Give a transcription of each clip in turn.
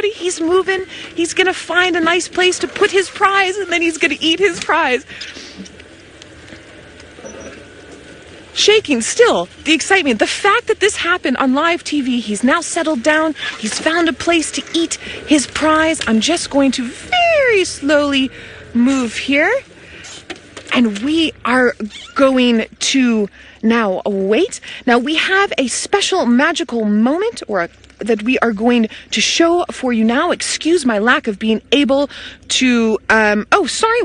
everybody. He's moving. He's going to find a nice place to put his prize, and then he's going to eat his prize. Shaking still, the excitement, the fact that this happened on live TV. He's now settled down. He's found a place to eat his prize. I'm just going to very slowly move here. And we are going to now wait. Now we have a special magical moment that we are going to show for you now. Excuse my lack of being able to,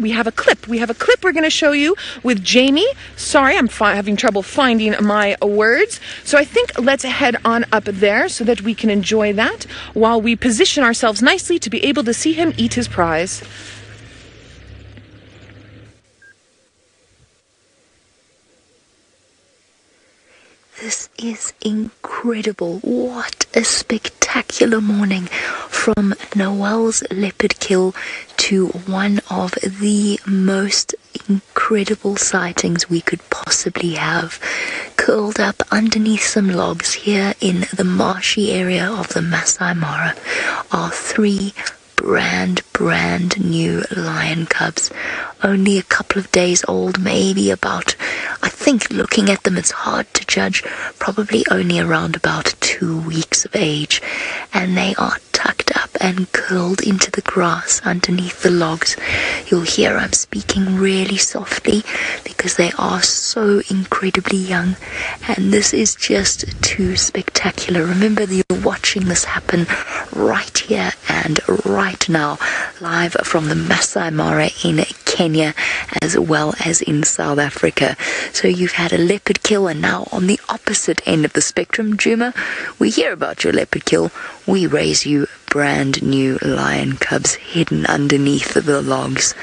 we have a clip. We have a clip we're going to show you with Jamie. Sorry, I'm having trouble finding my words. So I think let's head on up there so that we can enjoy that while we position ourselves nicely to be able to see him eat his prize. This is incredible. What a spectacular morning. From Noel's leopard kill to one of the most incredible sightings we could possibly have. Curled up underneath some logs here in the marshy area of the Masai Mara are 3 brand new lion cubs, only a couple of days old, maybe about, I think looking at them it's hard to judge, probably only around about 2 weeks of age, and they are tucked up and curled into the grass underneath the logs. You'll hear I'm speaking really softly because they are so incredibly young, and this is just too spectacular. Remember that you're watching this happen right here and right now, live from the Masai Mara in Kenya as well as in South Africa. So you've had a leopard kill, and now on the opposite end of the spectrum, Djuma, we hear about your leopard kill. We raise you brand new lion cubs hidden underneath the logs.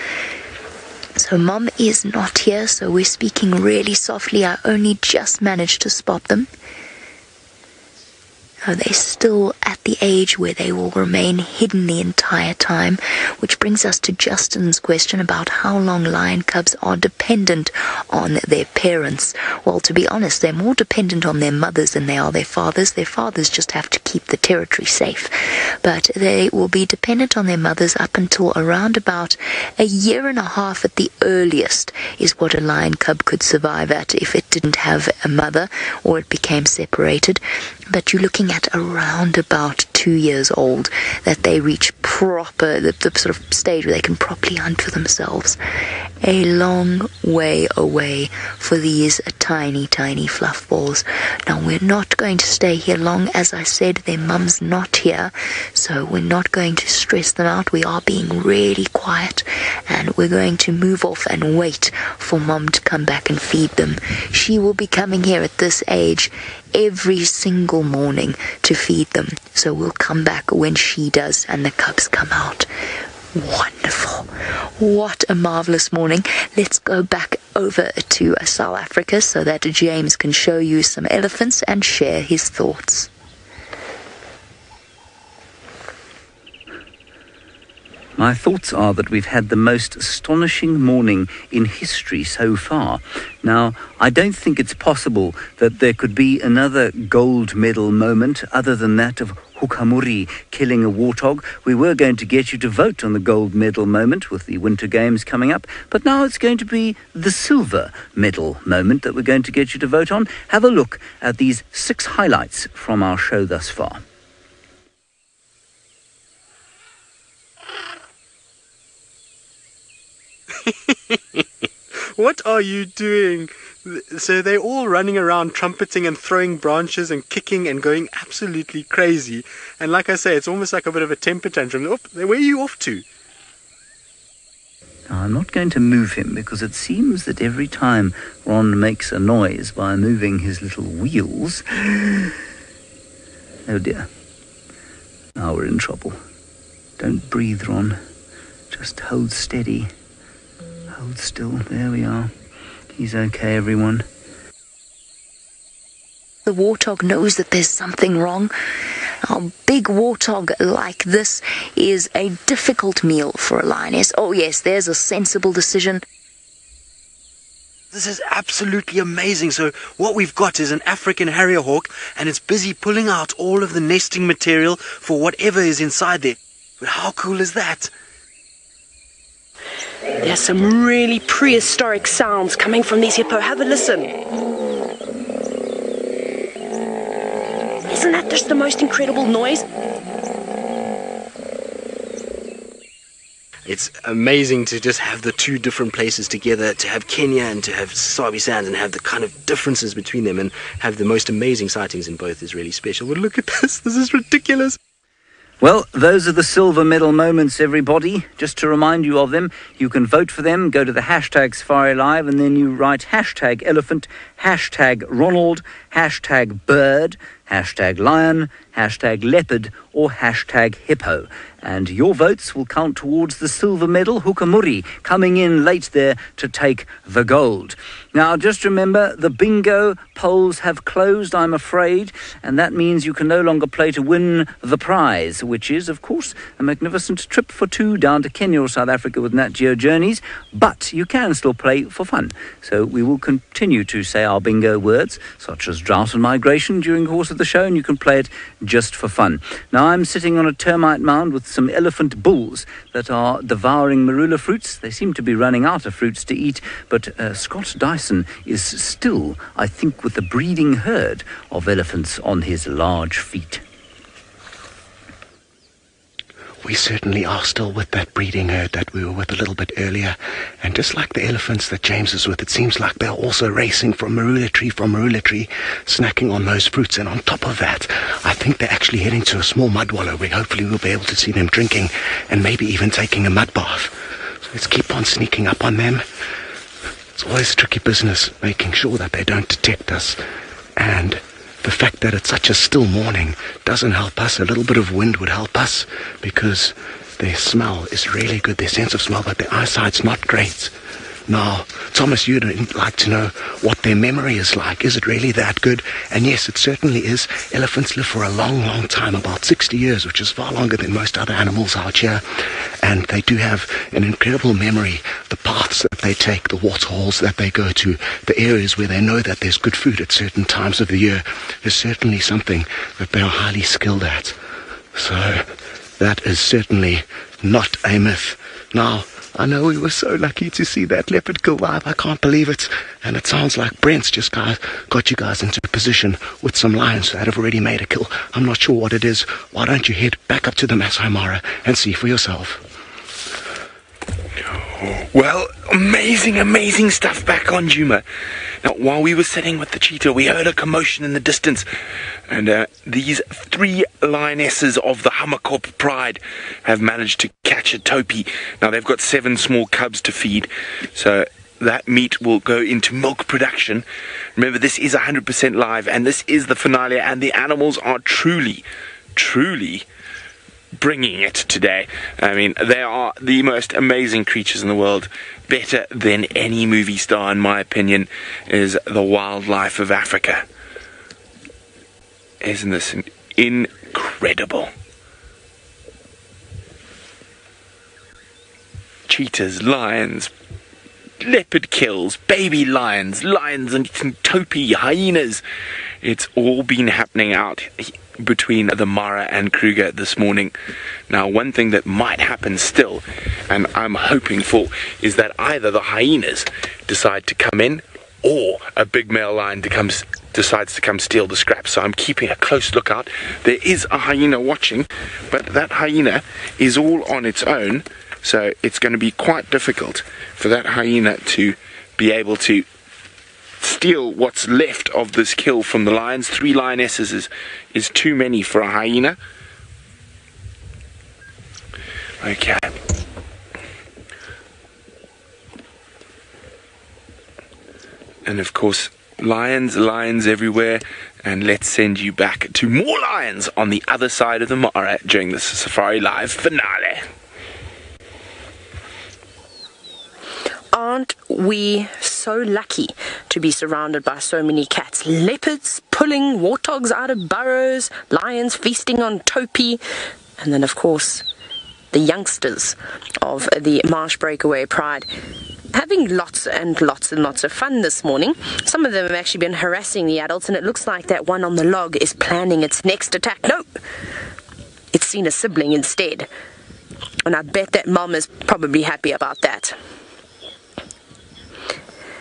So Mom is not here, so we're speaking really softly. I only just managed to spot them. They're still at the age where they will remain hidden the entire time, which brings us to Justin's question about how long lion cubs are dependent on their parents. Well, to be honest, they're more dependent on their mothers than they are their fathers. Their fathers just have to keep the territory safe. But they will be dependent on their mothers up until around about 1.5 years at the earliest is what a lion cub could survive at if it didn't have a mother or it became separated. But you're looking at around about 2 years old that they reach proper, the sort of stage where they can properly hunt for themselves. A long way away for these tiny fluff balls. Now we're not going to stay here long. As I said, their mum's not here, so we're not going to stress them out. We are being really quiet, and we're going to move off and wait for Mum to come back and feed them. She will be coming here at this age every single morning to feed them, so we'll come back when she does and the cubs come out. Wonderful. What a marvelous morning. Let's go back over to South Africa so that James can show you some elephants and share his thoughts. My thoughts are that we've had the most astonishing morning in history so far. Now, I don't think it's possible that there could be another gold medal moment other than that of Hukumuri killing a warthog. We were going to get you to vote on the gold medal moment with the Winter Games coming up, but now it's going to be the silver medal moment that we're going to get you to vote on. Have a look at these 6 highlights from our show thus far. What are you doing? So they're all running around trumpeting and throwing branches and kicking and going absolutely crazy. And like I say, it's almost like a bit of a temper tantrum. Where are you off to? Now, I'm not going to move him because it seems that every time Ron makes a noise by moving his little wheels... Oh dear. Now we're in trouble. Don't breathe, Ron. Just hold steady. Hold still. There we are. He's okay, everyone. The warthog knows that there's something wrong. A big warthog like this is a difficult meal for a lioness. Oh yes, there's a sensible decision. This is absolutely amazing. So what we've got is an African harrier hawk, and it's busy pulling out all of the nesting material for whatever is inside there. But how cool is that? There's some really prehistoric sounds coming from these hippo. Have a listen. Isn't that just the most incredible noise? It's amazing to just have the two different places together, to have Kenya and to have Sabi Sands and have the kind of differences between them and have the most amazing sightings in both is really special. But look at this. This is ridiculous. Well, those are the silver medal moments, everybody. Just to remind you of them, you can vote for them. Go to the hashtag Safari Live and then you write hashtag elephant, hashtag Ronald, hashtag bird, hashtag lion, hashtag leopard or hashtag hippo. And your votes will count towards the silver medal, Hukumuri, coming in late there to take the gold. Now, just remember, the bingo polls have closed, I'm afraid, and that means you can no longer play to win the prize, which is, of course, a magnificent trip for two down to Kenya or South Africa with Nat Geo Journeys, but you can still play for fun. So we will continue to say our bingo words, such as drought and migration, during the course of the show, and you can play it just for fun. Now, I'm sitting on a termite mound with some elephant bulls that are devouring marula fruits. They seem to be running out of fruits to eat, but Scott Dyson is still, I think, with the breeding herd of elephants on his large feet. We certainly are still with that breeding herd that we were with a little bit earlier. And just like the elephants that James is with, it seems like they're also racing from marula tree, snacking on those fruits. And on top of that, I think they're actually heading to a small mud wallow where hopefully we'll be able to see them drinking and maybe even taking a mud bath. So let's keep on sneaking up on them. It's always tricky business, making sure that they don't detect us. And the fact that it's such a still morning doesn't help us. A little bit of wind would help us because their smell is really good, their sense of smell, but their eyesight's not great. Now, Thomas, you'd like to know what their memory is like. Is it really that good? And yes, it certainly is. Elephants live for a long, long time, about 60 years, which is far longer than most other animals out here. And they do have an incredible memory. The paths that they take, the waterholes that they go to, the areas where they know that there's good food at certain times of the year is certainly something that they are highly skilled at. So that is certainly not a myth. Now, I know we were so lucky to see that leopard kill live. I can't believe it. And it sounds like Brent's just got you guys into position with some lions that have already made a kill. I'm not sure what it is. Why don't you head back up to the Masai Mara and see for yourself? Well, amazing stuff back on Djuma. Now, while we were sitting with the cheetah, we heard a commotion in the distance. And these 3 lionesses of the Hammerkop pride have managed to catch a topi. Now, they've got 7 small cubs to feed. So that meat will go into milk production. Remember, this is 100% live, and this is the finale, and the animals are truly bringing it today. I mean, they are the most amazing creatures in the world. Better than any movie star, in my opinion, is the wildlife of Africa. Isn't this incredible? Cheetahs, lions, leopard kills, baby lions, lions and topi, hyenas. It's all been happening out between the Mara and Kruger this morning. Now, one thing that might happen still, and I'm hoping for, is that either the hyenas decide to come in or a big male lion decides to come steal the scraps. So I'm keeping a close lookout. There is a hyena watching, but that hyena is all on its own, so it's going to be quite difficult for that hyena to be able to steal what's left of this kill from the lions. 3 lionesses is too many for a hyena. Okay. And of course, lions everywhere. And let's send you back to more lions on the other side of the Mara during the Safari Live finale. Aren't we so lucky to be surrounded by so many cats? Leopards pulling warthogs out of burrows, lions feasting on topi, and then of course the youngsters of the Marsh Breakaway Pride having lots and lots and lots of fun this morning. Some of them have actually been harassing the adults, and it looks like that one on the log is planning its next attack. No! It's seen a sibling instead. And I bet that mom is probably happy about that.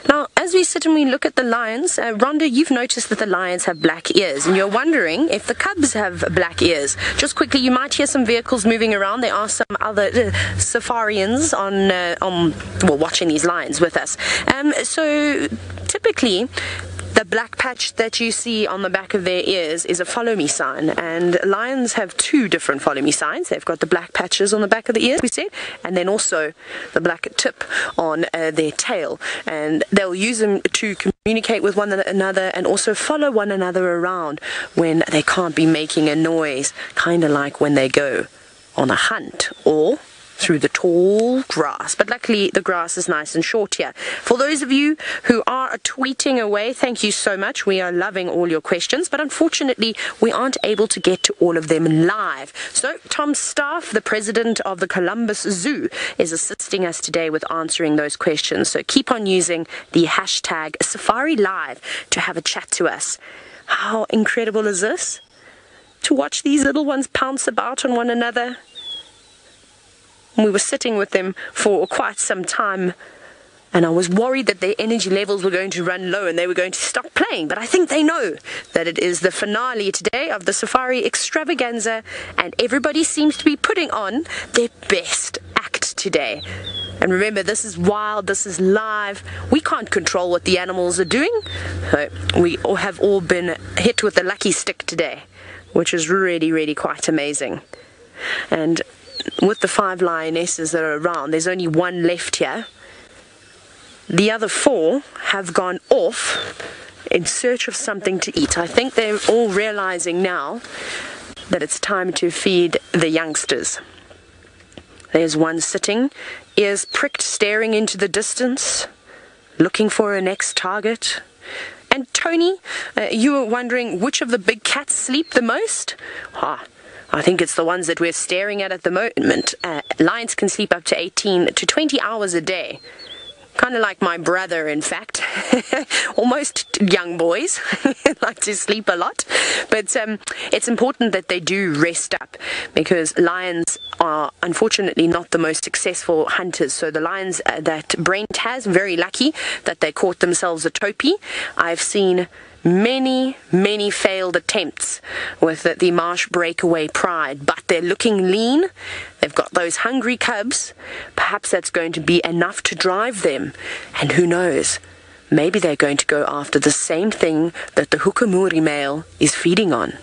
Now, as we sit and we look at the lions, Rhonda, you've noticed that the lions have black ears, and you're wondering if the cubs have black ears. Just quickly, you might hear some vehicles moving around. There are some other safarians watching these lions with us. So typically, the black patch that you see on the back of their ears is a follow me sign, and lions have two different follow me signs. They've got the black patches on the back of the ears, we said, and then also the black tip on their tail, and they'll use them to communicate with one another and also follow one another around when they can't be making a noise, kind of like when they go on a hunt or through the tall grass. But luckily the grass is nice and short here. For those of you who are tweeting away, thank you so much. We are loving all your questions, but unfortunately we aren't able to get to all of them live. So Tom Staff, the president of the Columbus Zoo, is assisting us today with answering those questions. So keep on using the hashtag Safari Live to have a chat to us. How incredible is this? To watch these little ones pounce about on one another. We were sitting with them for quite some time, and I was worried that their energy levels were going to run low and they were going to stop playing. But I think they know that it is the finale today of the Safari Extravaganza, and everybody seems to be putting on their best act today. And remember, this is wild, this is live. We can't control what the animals are doing. So we have all been hit with the lucky stick today, which is really, really quite amazing. And with the 5 lionesses that are around, there's only one left here. The other 4 have gone off in search of something to eat. I think they're all realizing now that it's time to feed the youngsters. There's one sitting, ears pricked, staring into the distance, looking for a next target. And Tony, you were wondering which of the big cats sleep the most? I think it's the ones that we're staring at the moment. Lions can sleep up to 18 to 20 hours a day. Kind of like my brother, in fact. Almost young boys like to sleep a lot. But it's important that they do rest up, because lions are unfortunately not the most successful hunters. So the lions that Brent has, very lucky that they caught themselves a topee. I've seen many failed attempts with the marsh breakaway pride, but they're looking lean. They've got those hungry cubs. Perhaps that's going to be enough to drive them, and who knows, maybe they're going to go after the same thing that the Hukumuri male is feeding on,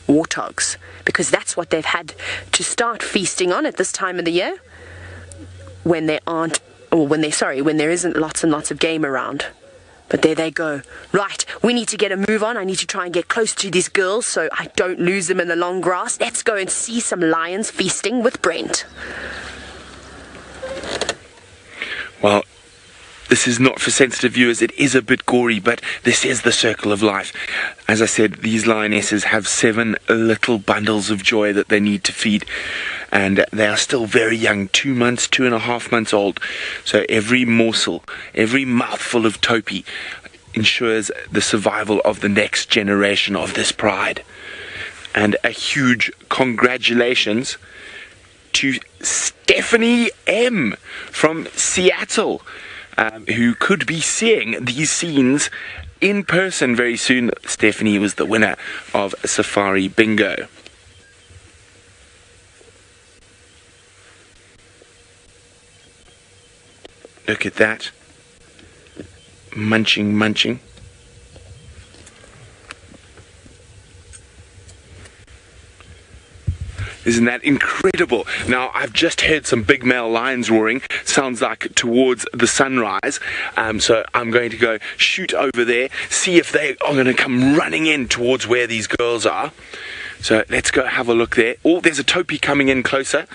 warthogs, because that's what they've had to start feasting on at this time of the year, when there isn't lots and lots of game around. But there they go. Right, we need to get a move on. I need to try and get close to these girls so I don't lose them in the long grass. Let's go and see some lions feasting with Brent. Well, this is not for sensitive viewers. It is a bit gory, but this is the circle of life. As I said, these lionesses have 7 little bundles of joy that they need to feed. And they are still very young, 2.5 months old. So every morsel, every mouthful of topee ensures the survival of the next generation of this pride. And a huge congratulations to Stephanie M. from Seattle, who could be seeing these scenes in person very soon. Stephanie was the winner of Safari Bingo. Look at that. Munching. Isn't that incredible? Now, I've just heard some big male lions roaring. Sounds like towards the sunrise. So I'm going to go shoot over there, see if they are going to come running in towards where these girls are. So let's go have a look there. Oh, there's a topee coming in closer.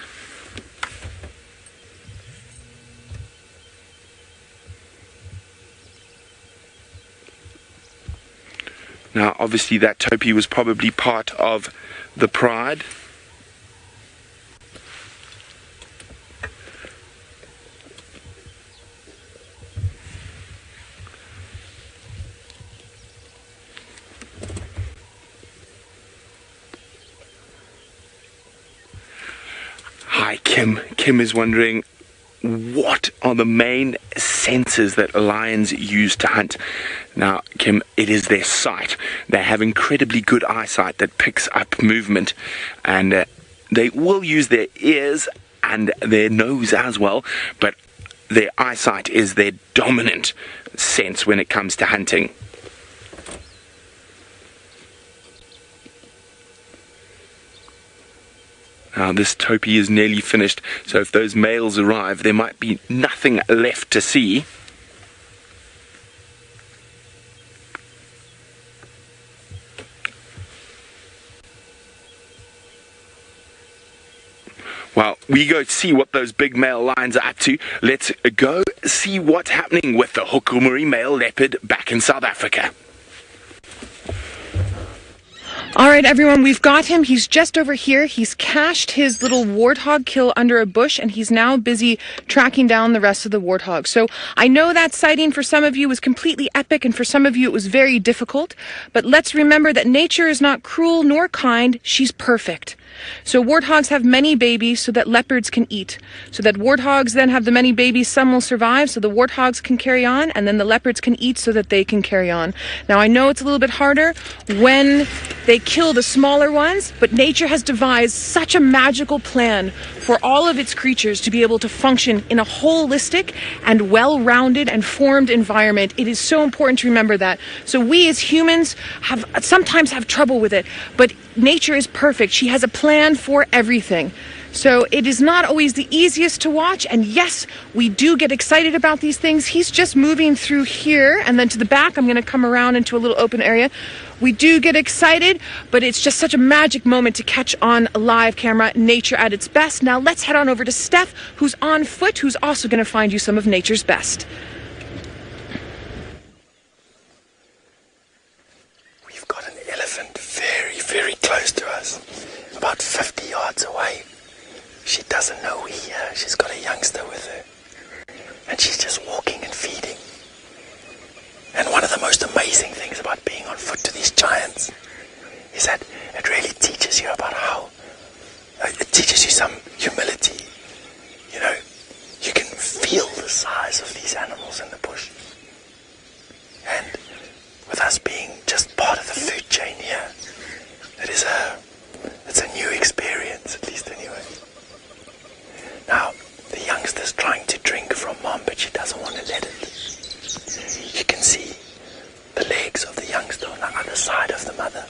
Now, obviously, that topee was probably part of the pride. Hi, Kim. Kim is wondering, what are the main senses that lions use to hunt? Now, Kim, it is their sight. They have incredibly good eyesight that picks up movement, and they will use their ears and their nose as well, but their eyesight is their dominant sense when it comes to hunting. Now, this topi is nearly finished, so if those males arrive, there might be nothing left to see. Well, we go see what those big male lions are up to. Let's go see what's happening with the Hukumuri male leopard back in South Africa. All right, everyone, we've got him. He's just over here. He's cached his little warthog kill under a bush, and he's now busy tracking down the rest of the warthogs. So I know that sighting for some of you was completely epic, and for some of you it was very difficult. But let's remember that nature is not cruel nor kind. She's perfect. So warthogs have many babies so that leopards can eat. So that warthogs then have the many babies, some will survive, so the warthogs can carry on, and then the leopards can eat so that they can carry on. Now, I know it's a little bit harder when they kill the smaller ones, but nature has devised such a magical plan for all of its creatures to be able to function in a holistic and well-rounded and formed environment. It is so important to remember that. So we as humans sometimes have trouble with it, but nature is perfect. She has a plan for everything. So it is not always the easiest to watch, and yes, we do get excited about these things. He's just moving through here, and then to the back, I'm going to come around into a little open area. We do get excited, but it's just such a magic moment to catch on a live camera, nature at its best. Now let's head on over to Steph, who's on foot, who's also going to find you some of nature's best. We've got an elephant very, very close to us, about 50 yards away. She doesn't know we're here. She's got a youngster with her, and she's just walking and feeding. And one of the most amazing things about being on foot to these giants is that it really teaches you about how, it teaches you some humility. You know, you can feel the size of these animals in the bush. And with us being just part of the food chain here, it's a new experience, at least anyway. Now, the youngster's trying to drink from mom, but she doesn't want to let it. You can see the legs of the youngster on the other side of the mother.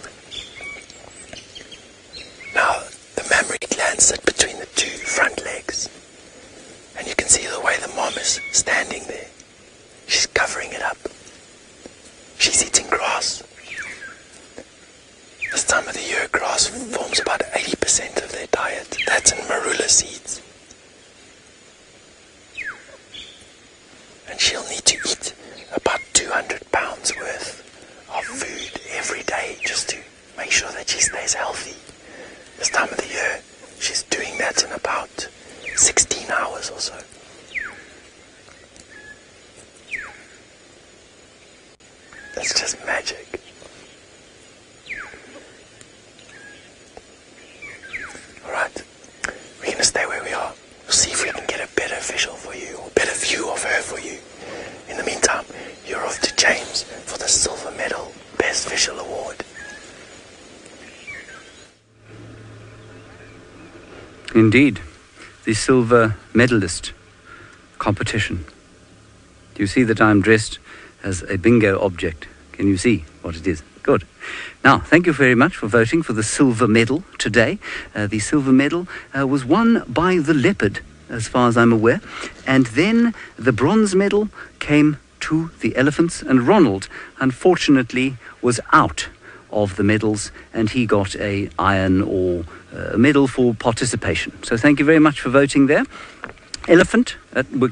Now, the mammary glands sit between the two front legs. And you can see the way the mom is standing there. She's covering it up. She's eating grass. This time of the year, grass forms about 80% of their diet. That's in marula seeds. And she'll need to eat about 200 pounds worth of food every day just to make sure that she stays healthy. This time of the year, she's doing that in about 16 hours or so. That's just magic. Alright, we're going to stay where we are. We'll see if we can get a better visual for you, or better view of her for you. In the meantime, you're off to James for the Silver Medal Best Visual Award. Indeed, the silver medalist competition. Do you see that I'm dressed as a bingo object? Can you see what it is? Good. Now, thank you very much for voting for the silver medal today. The silver medal was won by the leopard, as far as I'm aware. And then the bronze medal came to the elephants, and Ronald, unfortunately, was out of the medals, and he got a iron or a medal for participation. So thank you very much for voting there. Elephant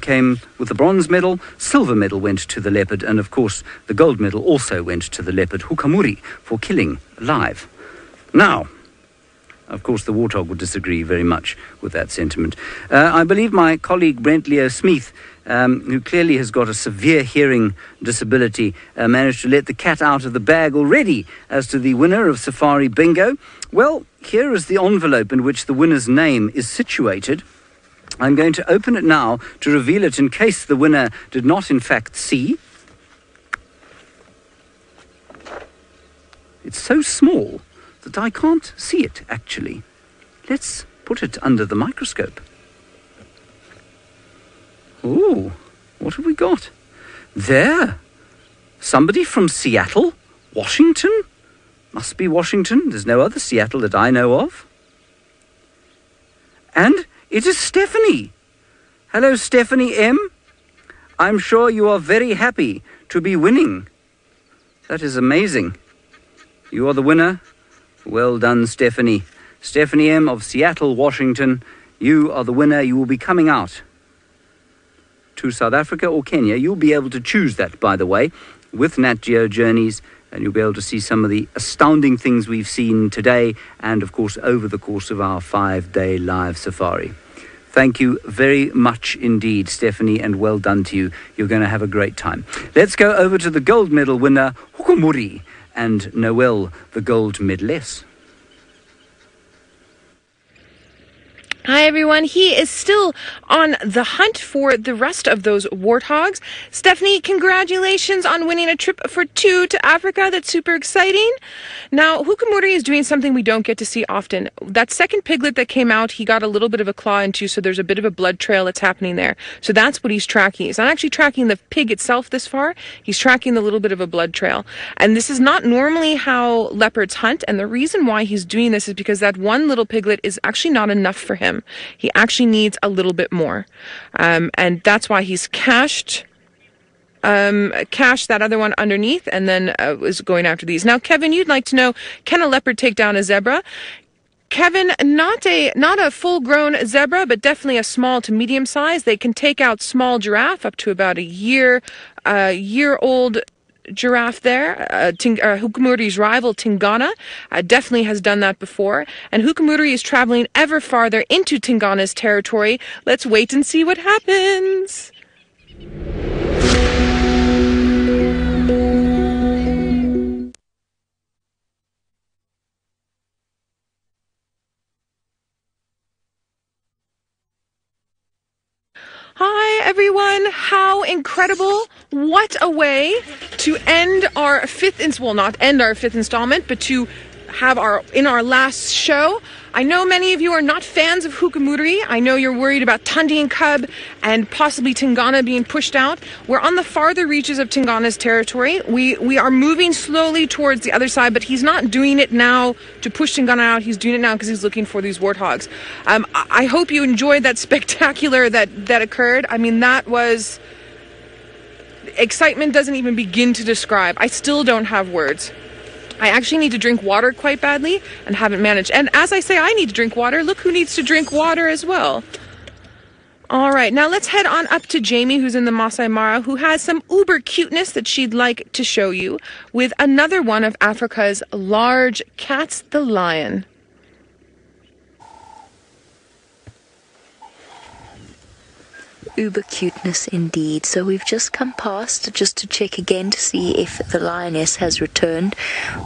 came with the bronze medal, silver medal went to the leopard, and of course the gold medal also went to the leopard, Hukumuri, for killing live. Now, of course, the warthog would disagree very much with that sentiment. I believe my colleague Brent Leo Smith who clearly has got a severe hearing disability, managed to let the cat out of the bag already as to the winner of Safari Bingo. Well, here is the envelope in which the winner's name is situated. I'm going to open it now to reveal it in case the winner did not in fact see. It's so small that I can't see it, actually. Let's put it under the microscope. Ooh, what have we got? There! Somebody from Seattle? Washington? Must be Washington. There's no other Seattle that I know of. And it is Stephanie. Hello, Stephanie M. I'm sure you are very happy to be winning. That is amazing. You are the winner. Well done, Stephanie. Stephanie M. of Seattle, Washington. You are the winner. You will be coming out to South Africa or Kenya. You'll be able to choose that, by the way, with Nat Geo Journeys, and you'll be able to see some of the astounding things we've seen today and, of course, over the course of our 5-day live safari. Thank you very much indeed, Stephanie, and well done to you. You're going to have a great time. Let's go over to the gold medal winner, Hukumuri, and Noel, the gold medalist. Hi, everyone. He is still on the hunt for the rest of those warthogs. Stephanie, congratulations on winning a trip for 2 to Africa. That's super exciting. Now, Hukumuri is doing something we don't get to see often. That second piglet that came out, he got a little bit of a claw into, so there's a bit of a blood trail that's happening there. So that's what he's tracking. He's not actually tracking the pig itself this far. He's tracking the little bit of a blood trail. And this is not normally how leopards hunt. And the reason why he's doing this is because that one little piglet is actually not enough for him. He actually needs a little bit more. And that's why he's cached that other one underneath and then is going after these. Now, Kevin, you'd like to know, can a leopard take down a zebra? Kevin, not a full-grown zebra, but definitely a small to medium size. They can take out small giraffe up to about a year-old giraffe there. Hukumuri's rival, Tingana, definitely has done that before. And Hukumuri is traveling ever farther into Tingana's territory. Let's wait and see what happens. Hi, everyone. How incredible. What a way to end our not end our fifth installment, but to have in our last show. I know many of you are not fans of Hukumuri. I know you're worried about Tundi and Cub and possibly Tingana being pushed out. We're on the farther reaches of Tingana's territory. We are moving slowly towards the other side, but he's not doing it now to push Tingana out. He's doing it now because he's looking for these warthogs. I hope you enjoyed that spectacular that occurred. I mean, that was... excitement doesn't even begin to describe. I still don't have words. I actually need to drink water quite badly and haven't managed. And as I say, I need to drink water. Look who needs to drink water as well. All right, now let's head on up to Jamie, who's in the Masai Mara, who has some uber cuteness that she'd like to show you with another one of Africa's large cats, the lion. Uber cuteness indeed. So we've just come past just to check again to see if the lioness has returned.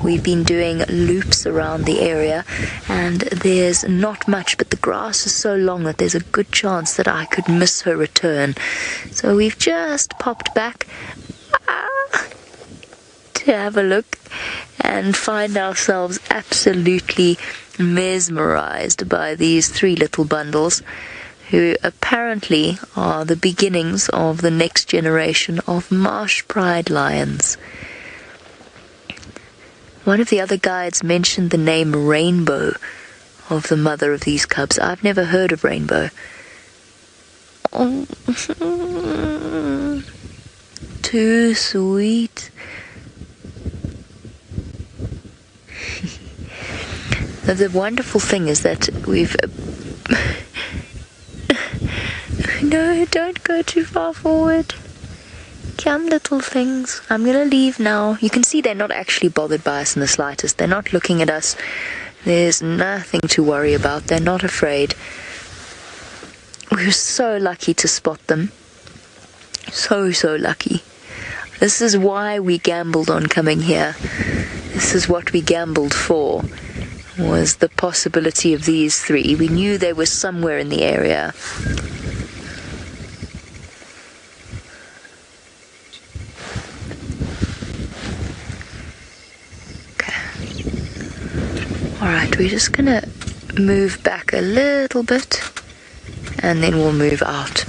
We've been doing loops around the area and there's not much, but the grass is so long that there's a good chance that I could miss her return. So we've just popped back to have a look and find ourselves absolutely mesmerized by these 3 little bundles, who apparently are the beginnings of the next generation of marsh pride lions. One of the other guides mentioned the name Rainbow of the mother of these cubs. I've never heard of Rainbow. Oh, too sweet. The wonderful thing is that we've... No, don't go too far forward. Come, little things. I'm going to leave now. You can see they're not actually bothered by us in the slightest. They're not looking at us. There's nothing to worry about. They're not afraid. We were so lucky to spot them. So lucky. This is why we gambled on coming here. This is what we gambled for, was the possibility of these three. We knew they were somewhere in the area. Alright, we're just gonna move back a little bit and then we'll move out.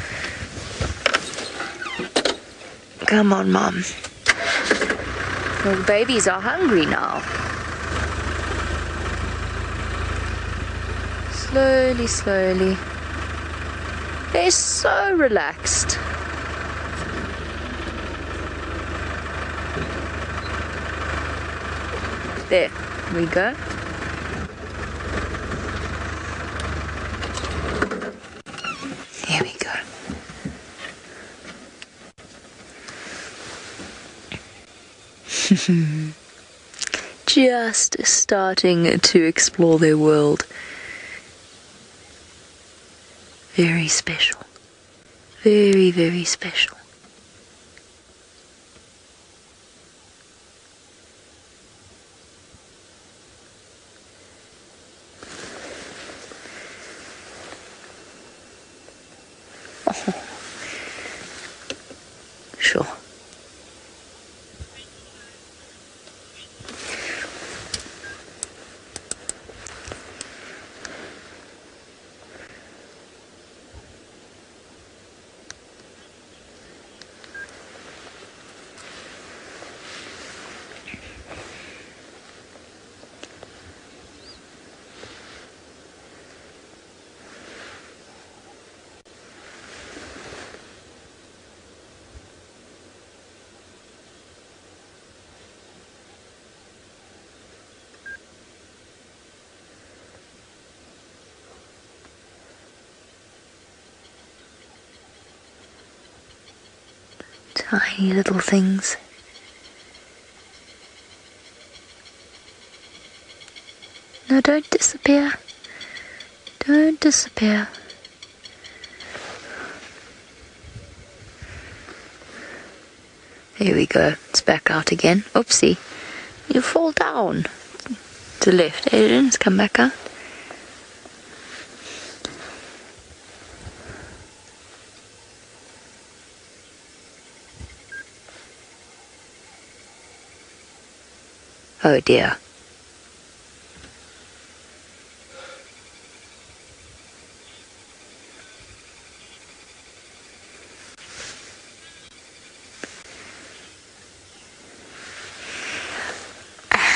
Come on, Mom. Well, the babies are hungry now. Slowly. They're so relaxed. There we go. There we go. Just starting to explore their world. Very special. Very special. Oh. Sure. Tiny little things. No, don't disappear. Don't disappear. There we go. It's back out again. Oopsie. You fall down. To the left. Aiden, let's come back out. Oh dear.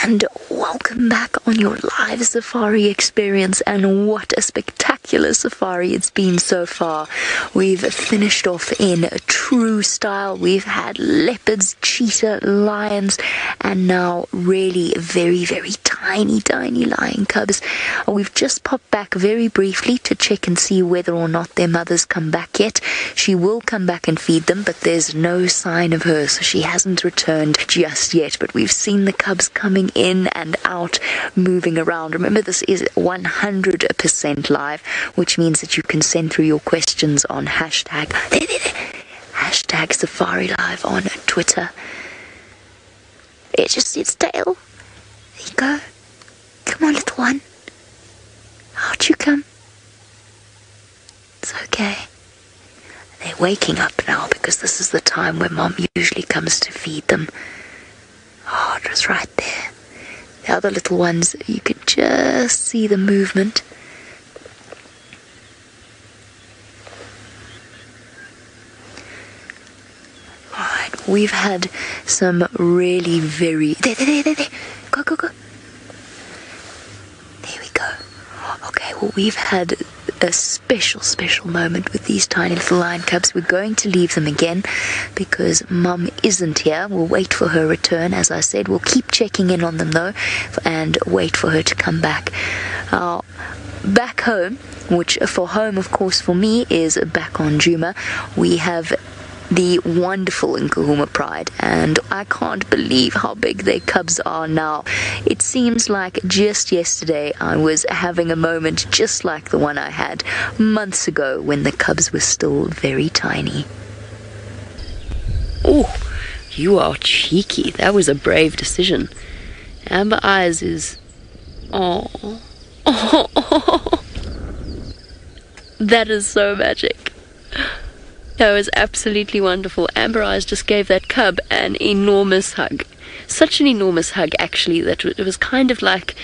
And welcome back on your live safari experience, and what a spectacular safari it's been so far. We've finished off in true style. We've had leopards, cheetah, lions, and now really very tiny lion cubs. We've just popped back very briefly to check and see whether or not their mother's come back yet. She will come back and feed them, but there's no sign of her, so she hasn't returned just yet. But we've seen the cubs coming in and out, moving around. Remember, this is 100% live, which means that you can send through your questions on hashtag Safari Live on Twitter. It just its tail. There you go. Come on, little one. Out you come. It's okay. They're waking up now because this is the time where Mom usually comes to feed them. Oh, it was right there. The other little ones, you could just see the movement. Alright, we've had some really very... There. Go. There we go. Okay, well, we've had a special moment with these tiny little lion cubs. We're going to leave them again because Mum isn't here. We'll wait for her return. As I said, we'll keep checking in on them though and wait for her to come back. Back home, which for home, of course, for me is back on Djuma, we have the wonderful Hukumuri Pride, and I can't believe how big their cubs are now. It seems like just yesterday I was having a moment just like the one I had months ago when the cubs were still very tiny. Oh, you are cheeky. That was a brave decision. Amber Eyes is... Oh. Oh. That is so magic. That was absolutely wonderful. Amber Eyes just gave that cub an enormous hug. Such an enormous hug, actually, that it was kind of like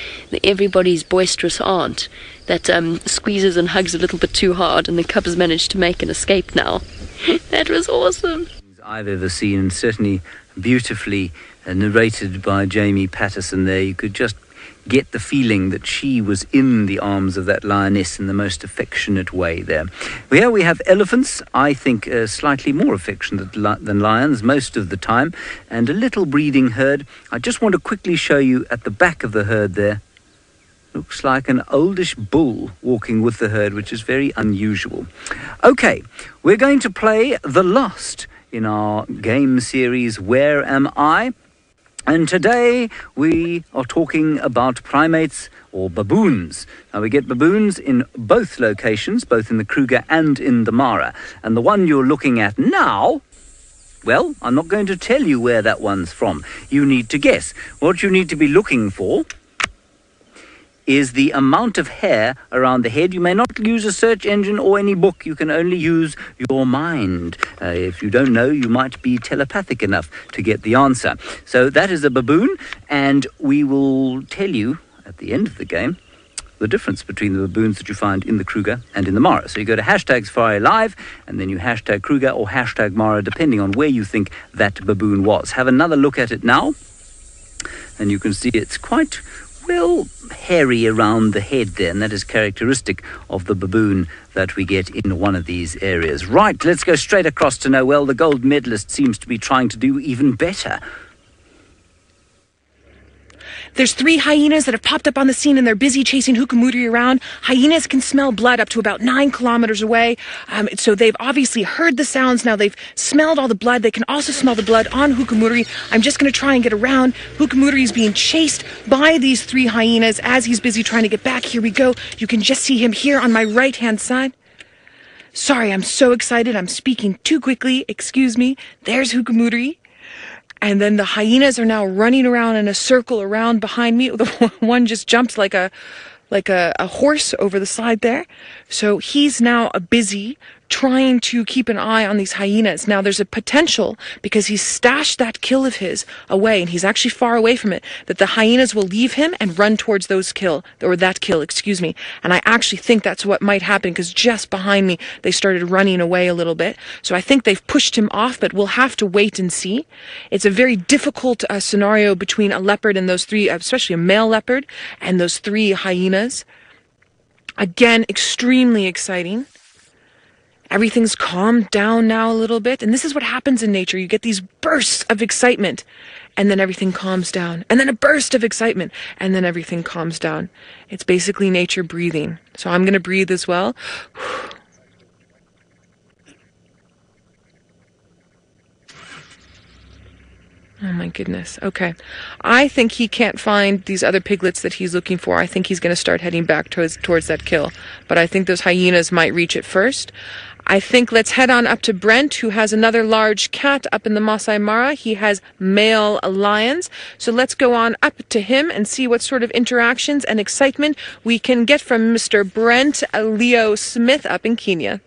everybody's boisterous aunt that squeezes and hugs a little bit too hard, and the cub has managed to make an escape now. That was awesome. I've ever seen, and certainly beautifully narrated by Jamie Patterson there. You could just get the feeling that she was in the arms of that lioness in the most affectionate way there. Here we have elephants, I think slightly more affectionate than lions most of the time, and a little breeding herd. I just want to quickly show you at the back of the herd there. Looks like an oldish bull walking with the herd, which is very unusual. Okay, we're going to play the last in our game series, Where Am I? And today we are talking about primates or baboons. Now we get baboons in both locations, both in the Kruger and in the Mara. And the one you're looking at now, well, I'm not going to tell you where that one's from. You need to guess. What you need to be looking for is the amount of hair around the head. You may not use a search engine or any book. You can only use your mind. If you don't know, you might be telepathic enough to get the answer. So that is a baboon, and we will tell you at the end of the game the difference between the baboons that you find in the Kruger and in the Mara. So you go to #SafariLive, and then you hashtag Kruger or hashtag Mara, depending on where you think that baboon was. Have another look at it now, and you can see it's quite, well, hairy around the head there, and that is characteristic of the baboon that we get in one of these areas. Right, let's go straight across to Noel. The gold medalist seems to be trying to do even better. There's 3 hyenas that have popped up on the scene, and they're busy chasing Hukumuri around. Hyenas can smell blood up to about 9 kilometers away. So they've obviously heard the sounds. Now they've smelled all the blood. They can also smell the blood on Hukumuri. I'm just going to try and get around. Hukumuri is being chased by these 3 hyenas as he's busy trying to get back. Here we go. You can just see him here on my right-hand side. Sorry, I'm so excited. I'm speaking too quickly. Excuse me. There's Hukumuri. And then the hyenas are now running around in a circle around behind me. The one just jumps like a horse over the side there. So he's now busy trying to keep an eye on these hyenas. Now there's a potential, because he's stashed that kill of his away, and he's actually far away from it, that the hyenas will leave him and run towards that kill, excuse me. And I actually think that's what might happen, because just behind me they started running away a little bit. So I think they've pushed him off, but we'll have to wait and see. It's a very difficult scenario between a leopard and those 3, especially a male leopard, and those 3 hyenas. Again, extremely exciting. Everything's calmed down now a little bit, and this is what happens in nature. You get these bursts of excitement, and then everything calms down, and then a burst of excitement, and then everything calms down. It's basically nature breathing. So I'm going to breathe as well. Oh my goodness. Okay. I think he can't find these other piglets that he's looking for. I think he's going to start heading back towards that kill. But I think those hyenas might reach it first. I think let's head on up to Brent, who has another large cat up in the Masai Mara. He has male lions. So let's go on up to him and see what sort of interactions and excitement we can get from Mr. Brent Leo Smith up in Kenya.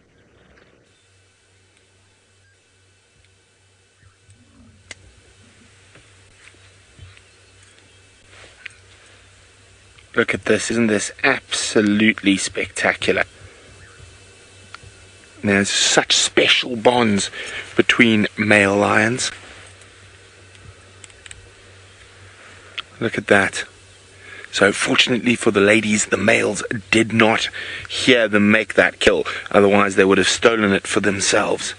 Look at this, isn't this absolutely spectacular? There's such special bonds between male lions. Look at that. So fortunately for the ladies, the males did not hear them make that kill. Otherwise they would have stolen it for themselves.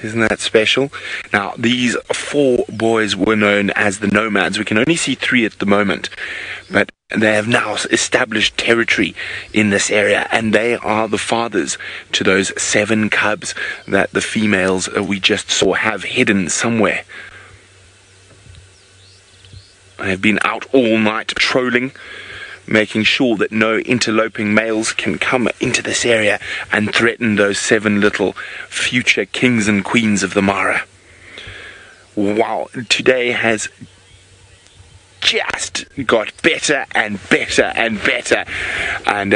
Isn't that special? Now, these 4 boys were known as the nomads. We can only see 3 at the moment, but they have now established territory in this area, and they are the fathers to those 7 cubs that the females we just saw have hidden somewhere. I have been out all night trolling making sure that no interloping males can come into this area and threaten those 7 little future kings and queens of the Mara. Wow, today has just got better and better and better, and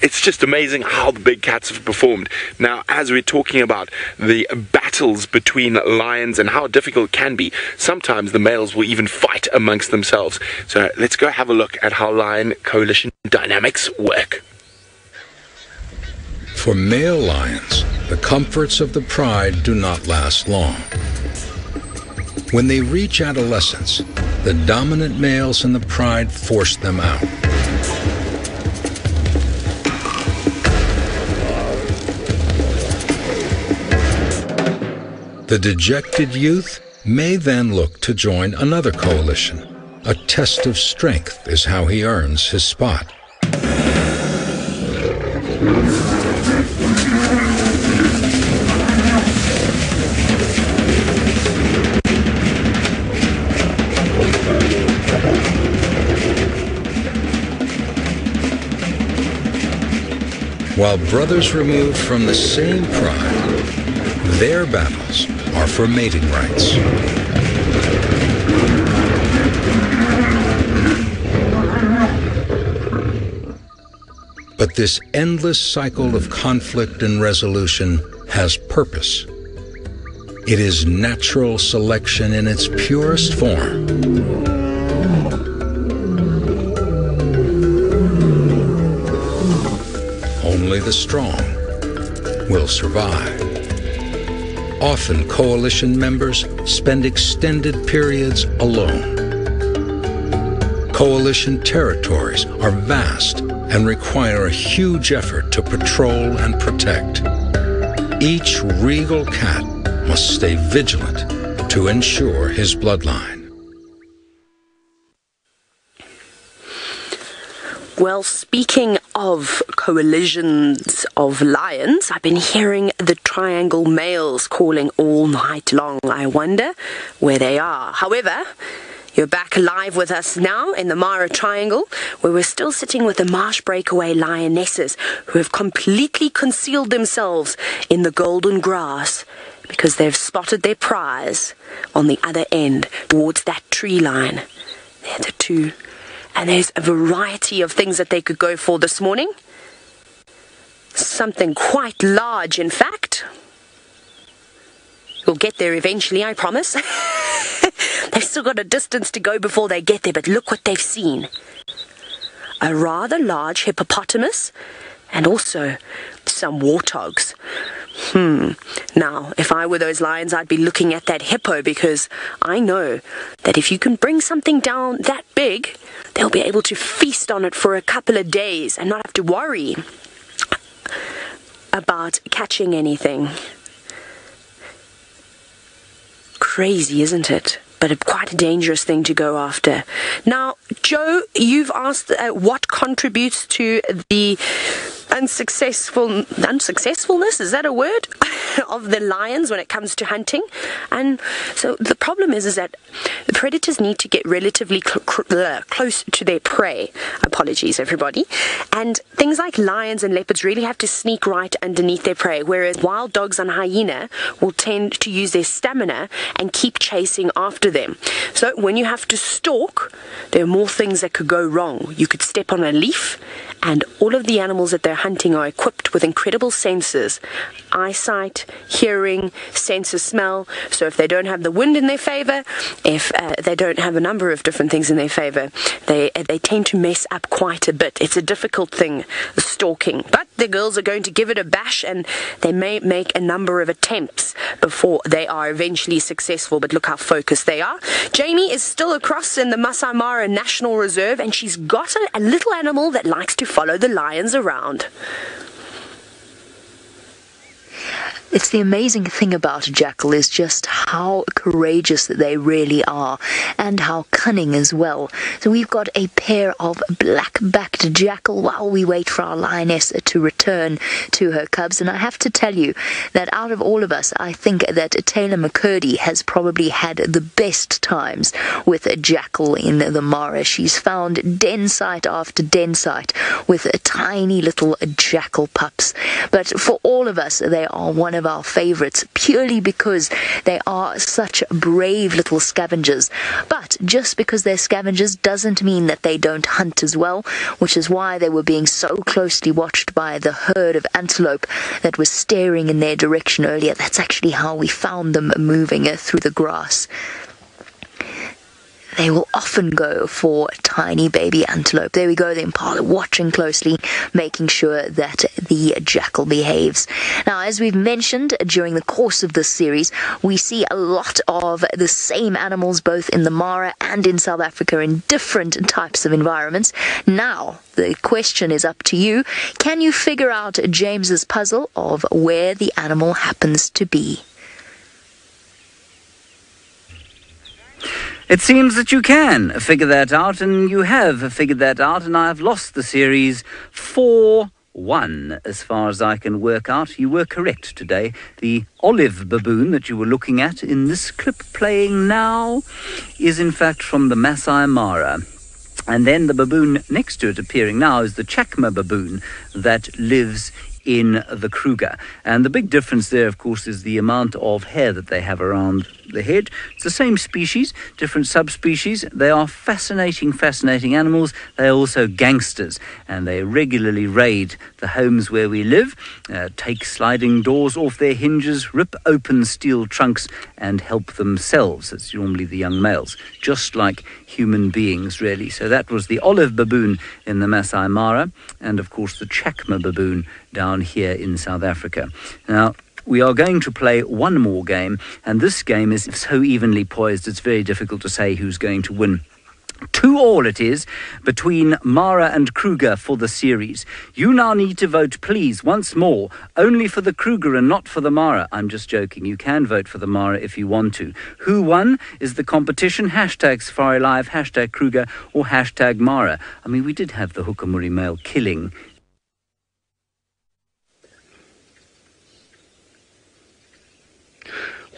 it's just amazing how the big cats have performed. Now, as we're talking about the battles between lions and how difficult it can be, sometimes the males will even fight amongst themselves. So let's go have a look at how lion coalition dynamics work. For male lions, the comforts of the pride do not last long. When they reach adolescence, the dominant males in the pride force them out. The dejected youth may then look to join another coalition. A test of strength is how he earns his spot. While brothers removed from the same pride, their battles are for mating rights. But this endless cycle of conflict and resolution has purpose. It is natural selection in its purest form. Only the strong will survive. Often coalition members spend extended periods alone. Coalition territories are vast and require a huge effort to patrol and protect. Each regal cat must stay vigilant to ensure his bloodline. Well, speaking of coalitions of lions, I've been hearing the triangle males calling all night long. I wonder where they are. However, you're back live with us now in the Mara Triangle, where we're still sitting with the marsh breakaway lionesses who have completely concealed themselves in the golden grass because they've spotted their prize on the other end towards that tree line. They're the two. And there's a variety of things that they could go for this morning. Something quite large, in fact. We'll get there eventually, I promise. They've still got a distance to go before they get there, but look what they've seen. A rather large hippopotamus and also some warthogs. Now, if I were those lions, I'd be looking at that hippo, because I know that if you can bring something down that big, they'll be able to feast on it for a couple of days and not have to worry about catching anything. Crazy, isn't it? But quite a dangerous thing to go after. Now, Joe, you've asked what contributes to the unsuccessfulness, is that a word, of the lions when it comes to hunting. And so the problem is that the predators need to get relatively close to their prey. Apologies, everybody. And things like lions and leopards really have to sneak right underneath their prey, whereas wild dogs and hyena will tend to use their stamina and keep chasing after them. So when you have to stalk, there are more things that could go wrong. You could step on a leaf, and all of the animals that they're hunting are equipped with incredible senses: eyesight, hearing, sense of smell. So if they don't have the wind in their favor, if they don't have a number of different things in their favor, they tend to mess up quite a bit. It's a difficult thing, stalking. But the girls are going to give it a bash, and they may make a number of attempts before they are eventually successful. But look how focused they are. Jamie is still across in the Masai Mara National Reserve, and she's got a little animal that likes to follow the lions around. It's the amazing thing about a jackal is just how courageous they really are and how cunning as well. So we've got a pair of black-backed jackal while we wait for our lioness to return to her cubs. And I have to tell you that out of all of us, I think that Taylor McCurdy has probably had the best times with a jackal in the Mara. She's found den site after den site with tiny little jackal pups. But for all of us, they are one of our favorites purely because they are such brave little scavengers. But just because they're scavengers doesn't mean that they don't hunt as well, which is why they were being so closely watched by the herd of antelope that was staring in their direction earlier. That's actually how we found them moving through the grass. They will often go for tiny baby antelope. There we go, the impala watching closely, making sure that the jackal behaves. Now, as we've mentioned during the course of this series, we see a lot of the same animals both in the Mara and in South Africa in different types of environments. Now, the question is up to you. Can you figure out James's puzzle of where the animal happens to be? It seems that you can figure that out, and you have figured that out, and I have lost the series 4-1 as far as I can work out. You were correct today. The olive baboon that you were looking at in this clip playing now is in fact from the Masai Mara. And then the baboon next to it appearing now is the Chakma baboon that lives in the Kruger. And the big difference there, of course, is the amount of hair that they have around the head. It's the same species, different subspecies. They are fascinating animals. They are also gangsters, and they regularly raid the homes where we live, take sliding doors off their hinges, rip open steel trunks, and help themselves. It's normally the young males, just like human beings, really. So that was the olive baboon in the Masai Mara, and of course the Chakma baboon down here in South Africa. Now, we are going to play one more game, and this game is so evenly poised, it's very difficult to say who's going to win. 2-2 it is between Mara and Kruger for the series. You now need to vote, please, once more, only for the Kruger and not for the Mara. I'm just joking. You can vote for the Mara if you want to. Who won is the competition. Hashtag Safari Live, hashtag Kruger, or hashtag Mara. I mean, we did have the Hukumuri male killing.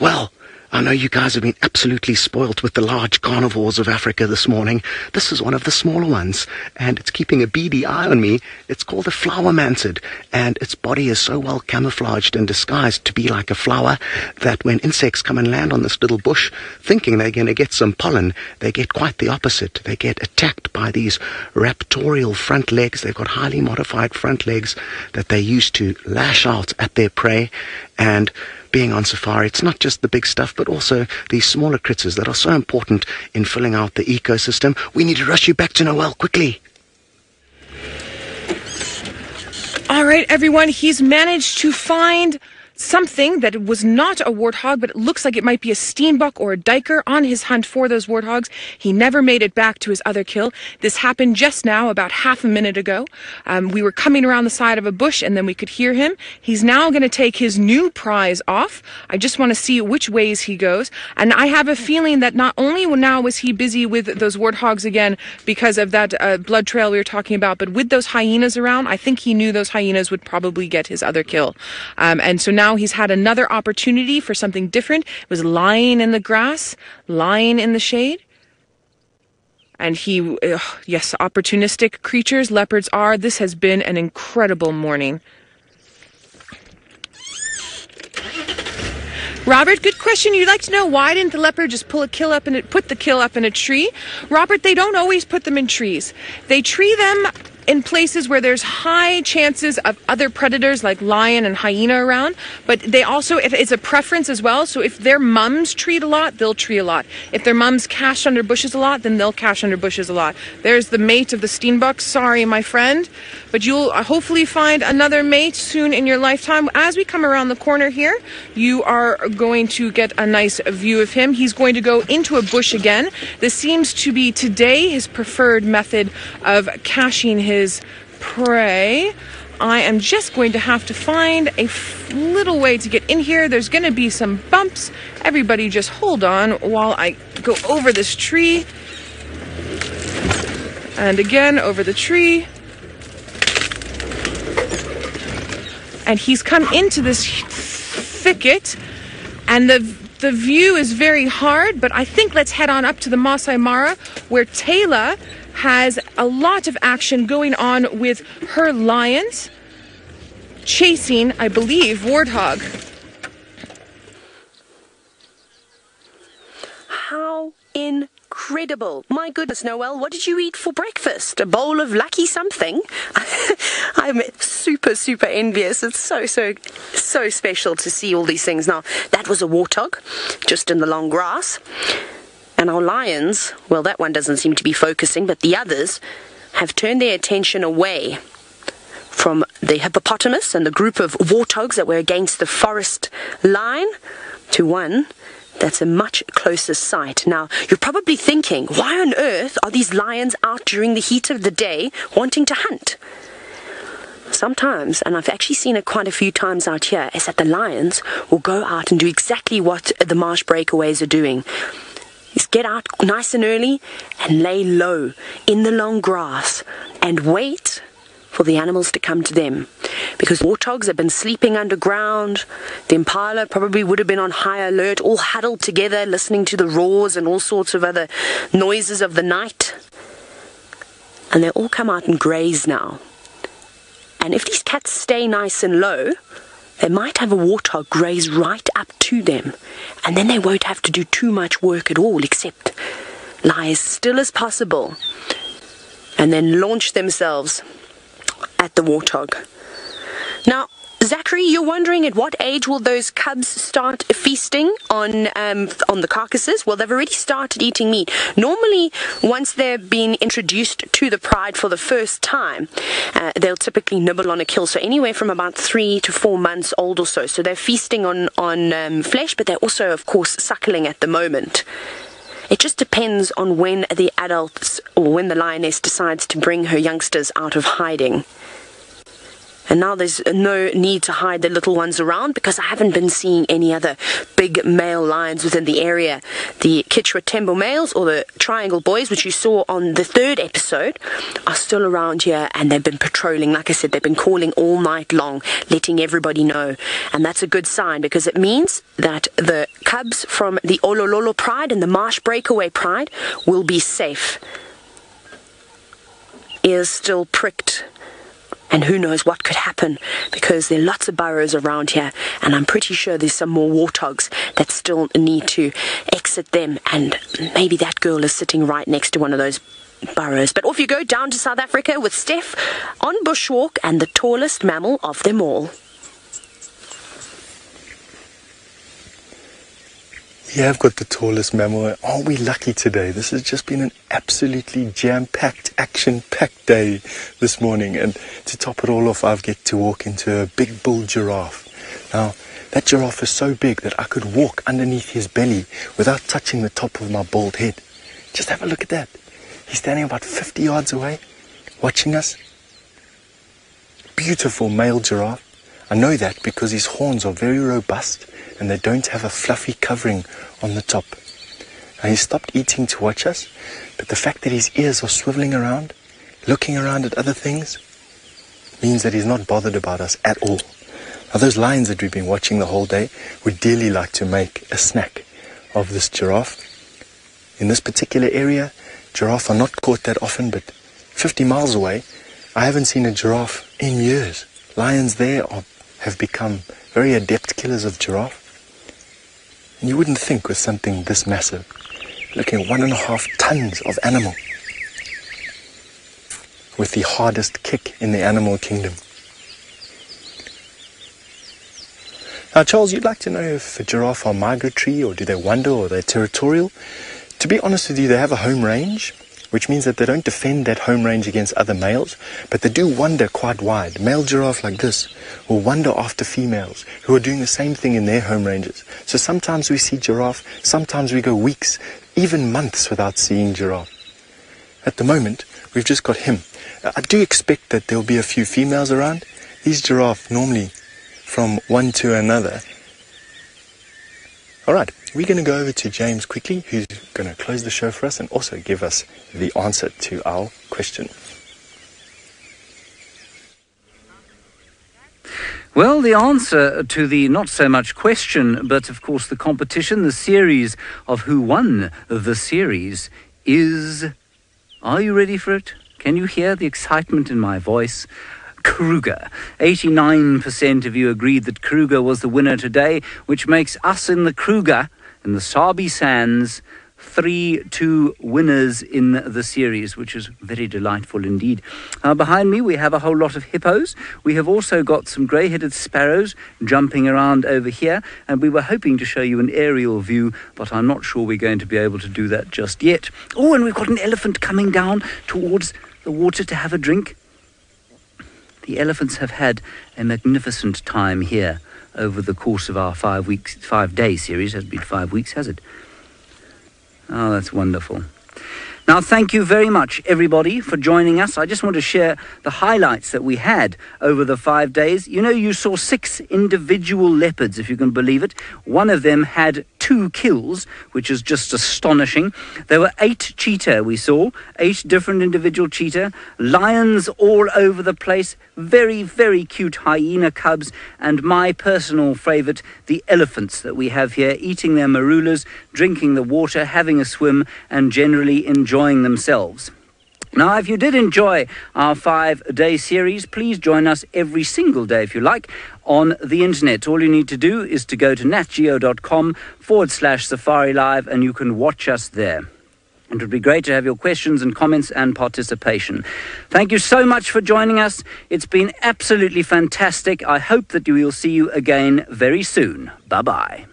Well, I know you guys have been absolutely spoilt with the large carnivores of Africa this morning. This is one of the smaller ones, and it's keeping a beady eye on me. It's called a flower mantid, and its body is so well camouflaged and disguised to be like a flower that when insects come and land on this little bush, thinking they're going to get some pollen, they get quite the opposite. They get attacked by these raptorial front legs. They've got highly modified front legs that they use to lash out at their prey. And being on safari, it's not just the big stuff, but also these smaller critters that are so important in filling out the ecosystem. We need to rush you back to Noel quickly. All right, everyone, he's managed to find something that was not a warthog, but it looks like it might be a steenbok or a duiker on his hunt for those warthogs. He never made it back to his other kill. This happened just now, about half a minute ago. We were coming around the side of a bush, and then we could hear him. He's now going to take his new prize off. I just want to see which ways he goes. And I have a feeling that not only now was he busy with those warthogs again because of that blood trail we were talking about, but with those hyenas around, I think he knew those hyenas would probably get his other kill. And so now he's had another opportunity for something different. It was lying in the grass, lying in the shade. And yes, opportunistic creatures, leopards are. This has been an incredible morning. Robert, good question. You'd like to know why didn't the leopard just put the kill up in a tree? Robert, they don't always put them in trees. They tree them in places where there's high chances of other predators like lion and hyena around, but they also, it's a preference as well. So if their mums treat a lot, they'll tree a lot. If their mums cache under bushes a lot, then they'll cache under bushes a lot. There's the mate of the steenbok. Sorry, my friend, but you'll hopefully find another mate soon in your lifetime. As we come around the corner here, you are going to get a nice view of him. He's going to go into a bush again. This seems to be today his preferred method of caching his prey. I am just going to have to find a little way to get in here. There's going to be some bumps. Everybody just hold on while I go over this tree. And again, over the tree. And he's come into this thicket, and the view is very hard, but I think let's head on up to the Masai Mara, where Taylor has a lot of action going on with her lions, chasing, I believe, warthog. How incredible. My goodness, Noelle, what did you eat for breakfast? A bowl of lucky something? I'm super, super envious. It's so special to see all these things. Now, that was a warthog, just in the long grass. And our lions, well, that one doesn't seem to be focusing, but the others have turned their attention away from the hippopotamus and the group of warthogs that were against the forest line to one that's a much closer sight. Now, you're probably thinking, why on earth are these lions out during the heat of the day wanting to hunt? Sometimes, and I've actually seen it quite a few times out here, is that the lions will go out and do exactly what the marsh breakaways are doing. Is get out nice and early and lay low in the long grass and wait for the animals to come to them. Because warthogs have been sleeping underground. The impala probably would have been on high alert, all huddled together, listening to the roars and all sorts of other noises of the night. And they all come out and graze now. And if these cats stay nice and low, they might have a warthog graze right up to them, and then they won't have to do too much work at all except lie as still as possible and then launch themselves at the warthog. Now, Zachary, you're wondering at what age will those cubs start feasting on the carcasses? Well, they've already started eating meat. Normally, once they've been introduced to the pride for the first time, they'll typically nibble on a kill. So anywhere from about 3 to 4 months old or so. So they're feasting on flesh, but they're also, of course, suckling at the moment. It just depends on when the adults or when the lioness decides to bring her youngsters out of hiding. And now there's no need to hide the little ones around because I haven't been seeing any other big male lions within the area. The Chitwa Tembo males or the Triangle boys, which you saw on the 3rd episode, are still around here and they've been patrolling. Like I said, they've been calling all night long, letting everybody know. And that's a good sign because it means that the cubs from the Olololo pride and the Marsh Breakaway pride will be safe. Ears still pricked. And who knows what could happen because there are lots of burrows around here and I'm pretty sure there's some more warthogs that still need to exit them, and maybe that girl is sitting right next to one of those burrows. But off you go down to South Africa with Steph on bushwalk and the tallest mammal of them all. We have got the tallest mammal. Aren't we lucky today? This has just been an absolutely jam-packed, action-packed day this morning. And to top it all off, I get to walk into a big bull giraffe. Now, that giraffe is so big that I could walk underneath his belly without touching the top of my bald head. Just have a look at that. He's standing about 50 yards away, watching us. Beautiful male giraffe. I know that because his horns are very robust and they don't have a fluffy covering on the top. Now, he stopped eating to watch us, but the fact that his ears are swiveling around, looking around at other things, means that he's not bothered about us at all. Now, those lions that we've been watching the whole day would dearly like to make a snack of this giraffe. In this particular area, giraffe are not caught that often, but 50 miles away, I haven't seen a giraffe in years. Lions there have become very adept killers of giraffe. And you wouldn't think with something this massive, looking at 1.5 tons of animal, with the hardest kick in the animal kingdom. Now, Charles, you'd like to know if a giraffe are migratory or do they wander or they're territorial? To be honest with you, they have a home range, which means that they don't defend that home range against other males, but they do wander quite wide. Male giraffe like this will wander after females who are doing the same thing in their home ranges. So sometimes we see giraffe, sometimes we go weeks, even months without seeing giraffe. At the moment, we've just got him. I do expect that there'll be a few females around, these giraffe normally from one to another. Alright, we're going to go over to James quickly, who's going to close the show for us and also give us the answer to our question. Well, the answer to the not so much question, but of course the competition, the series of who won the series is... Are you ready for it? Can you hear the excitement in my voice? Kruger. 89% of you agreed that Kruger was the winner today, which makes us in the Kruger, in the Sabi Sands, 3-2 winners in the series, which is very delightful indeed. Behind me we have a whole lot of hippos. We have also got some grey-headed sparrows jumping around over here, and we were hoping to show you an aerial view, but I'm not sure we're going to be able to do that just yet. Oh, and we've got an elephant coming down towards the water to have a drink. The elephants have had a magnificent time here over the course of our 5-day series. It hasn't been 5 weeks, has it? Oh, that's wonderful. Now, thank you very much, everybody, for joining us. I just want to share the highlights that we had over the 5 days. You know, you saw 6 individual leopards, if you can believe it. One of them had 2 kills, which is just astonishing. There were 8 cheetah we saw, 8 different individual cheetah, lions all over the place, very, very cute hyena cubs, and my personal favourite, the elephants that we have here, eating their marulas, drinking the water, having a swim, and generally enjoying themselves. Now, if you did enjoy our 5-day series, please join us every single day, if you like, on the internet. All you need to do is to go to natgeo.com/Safari Live, and you can watch us there. It would be great to have your questions and comments and participation. Thank you so much for joining us. It's been absolutely fantastic. I hope that we will see you again very soon. Bye-bye.